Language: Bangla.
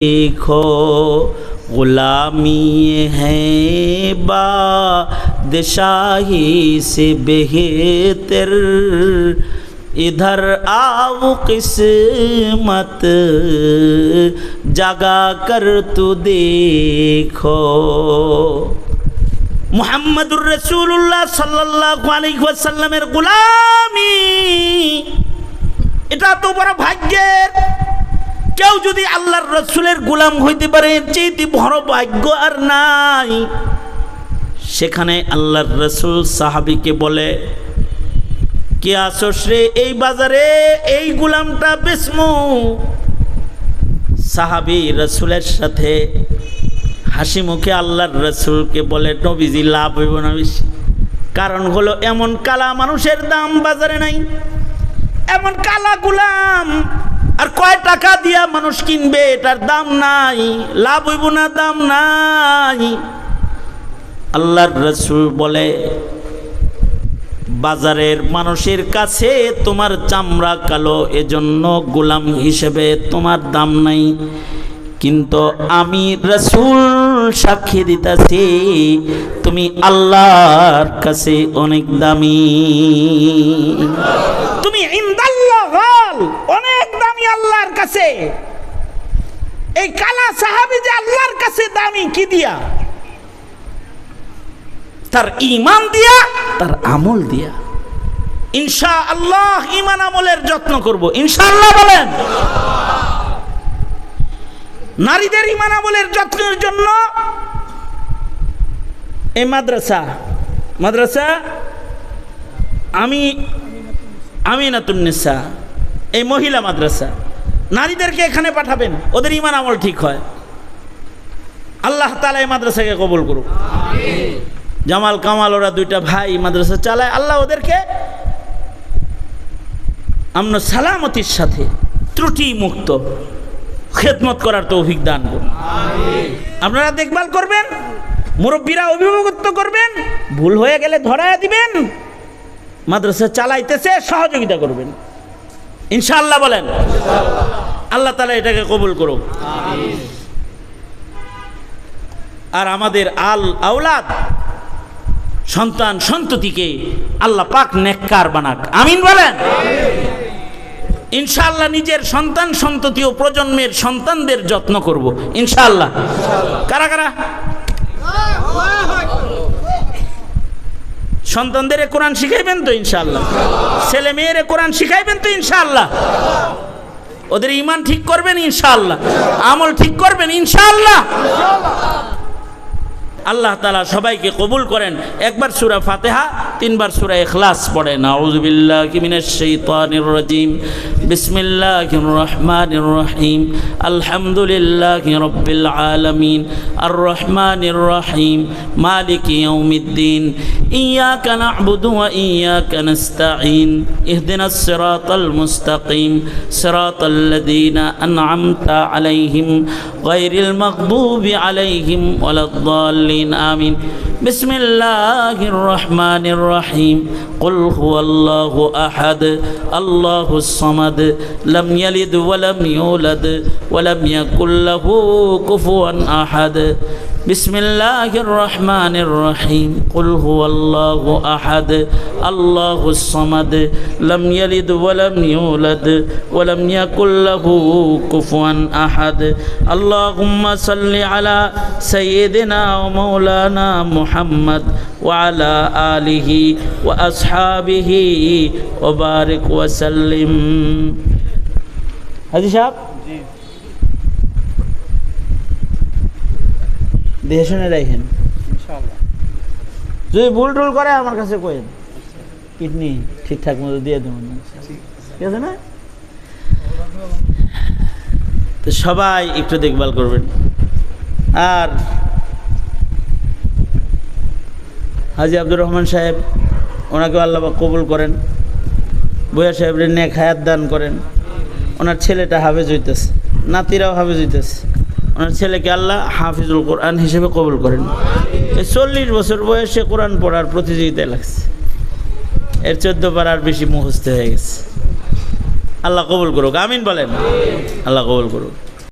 देखो गुलामी है बादशाही से बेहतर, इधर आओ किस्मत जगा कर तू देखो। मुहम्मदुर रसूलुल्लाह सल्लल्लाहु अलैहि ওয়াসাল্লামের গোলামি, এটা তো বড় ভাগ্যের। কেউ যদি আল্লাহর রসুলের গোলাম হইতে পারে চেয়ে বড় ভাগ্য আর নাই। সেখানে আল্লাহর রসুল সাহাবীকে বলে, কে আসোস রে এই বাজারে, এই গোলামটা বেচমু। সাহাবী রসুলের সাথে হাসি মুখে আল্লাহর রসুলকে বলে, নবীজি লাভ হইব না বেশি। কারণ হলো এমন কালা মানুষের দাম বাজারে নাই, এমন কালা গোলাম আর কয় টাকা দিয়া মানুষ কিনবে, এটার দাম নাই, লাভ হইব না, দাম নাই। আল্লাহর রাসূল বলে, বাজারের মানুষের কাছে তোমার চামড়া কালো, এজন্য গোলাম হিসেবে তোমার দাম নাই, কিন্তু আমি রাসূল সাক্ষী দিতেছি তুমি আল্লাহর কাছে অনেক দামি, তুমি ইনদাল্লাহ অনেক দামি আল্লাহর কাছে। এই কালা সাহাবী যে আল্লাহর কাছে দামি কি দিয়া? তার ঈমান দিয়া, তার আমল দিয়া। ইনশাআল্লাহ ঈমান আমলের যত্ন করব, ইনশাআল্লাহ বলেন। নারীদের ঈমান আমলের যত্নের জন্য এই মাদ্রাসা আমিনাতুন নিসা, এই মহিলা মাদ্রাসা, নারীদেরকে এখানে পাঠাবেন, ওদের ঈমান আমল ঠিক হয়। আল্লাহ তাআলা এই মাদ্রাসাকে কবুল করুক। জামাল কামাল ওরা দুইটা ভাই মাদ্রাসা চালায়, আল্লাহ ওদেরকে আমন সালামতির সাথে ত্রুটি মুক্ত খেদমত করার তৌফিক দান করুন। আপনারা দেখভাল করবেন, মুরব্বীরা অভিভাবকত্ব করবেন, ভুল হয়ে গেলে ধরায়া দিবেন, মাদ্রাসা চালাইতেছে সহযোগিতা করবেন, ইনশাআল্লাহ বলেন। আল্লাহ তাআলা এটাকে কবুল করুক। আর আমাদের আওলাদ সন্তান সন্ততিকে আল্লাহ পাক নেককার বানাক, আমিন বলেন। ইনশাআল্লাহ নিজের সন্তান সন্ততি ও প্রজন্মের সন্তানদের যত্ন করব, ইনশাআল্লাহ। কারা কারা সন্তানদের কোরআন শিখাইবেন তো ইনশাআল্লাহ? ছেলে মেয়েরে কোরআন শিখাইবেন তো ইনশাআল্লাহ? ওদের ঈমান ঠিক করবেন ইনশাআল্লাহ, আমল ঠিক করবেন ইনশাআল্লাহ। আল্লাহ তাআলা সবাইকে কবুল করেন। একবার সূরা ফাতিহা, তিনবার সূরা ইখলাস পড়েন। আউযু বিল্লাহি মিনাশ শাইতানির রাজীম, বিসমিল্লাহির রহমানির রহিম, আলহামদুলিল্লাহি রাব্বিল আলামিন, আর রহমানির রহিম, মালিকি ইয়াউমিদ্দিন, ইয়াকা না'বুদু ওয়া ইয়াকা নাস্তাঈন, ইহদিনাস সিরাতাল মুস্তাকিম, সিরাতাল লাযীনা আন'আমতা আলাইহিম গায়রিল মাগদুবি আলাইহিম ওয়ালাদ-দাল্লিন, آمين. بسم الله الرحمن الرحيم. قل هو الله أحد الله الصمد لم يلد ولم يولد ولم يكن له كفوا أحد. بسم الله الرحمن الرحيم. قل هو الله أحد الله الصمد لم يلد ولم يولد ولم يكن له كفوا أحد. اللهم صل على سيدنا ومولانا محمد وعلى آله وأصحابه وبارك وسلم. হাজী সাহেব দেখে শুনে রাখেন, যদি ভুল টুল করে আমার কাছে কইেন, কিডনি ঠিকঠাক মতো দিয়ে দেবেন, ঠিক আছে না? তো সবাই একটু দেখভাল করবেন। আর হাজী আব্দুর রহমান সাহেব, ওনাকে আল্লাহ কবুল করেন, বইয়া সাহেবের নেক হায়াত দান করেন। ওনার ছেলেটা হাফেজ হইতেছে, নাতিরাও হাফেজ হইতেছে, ওনার ছেলেকে আল্লাহ হাফিজুল কোরআন হিসেবে কবুল করেন। 40 বছর বয়সে কোরআন পড়ার প্রতিযোগিতায় লাগছে, এর 14 পারার বেশি মুখস্থ হয়ে গেছে। আল্লাহ কবুল করুক, আমিন বলেন। আল্লাহ কবুল করুক।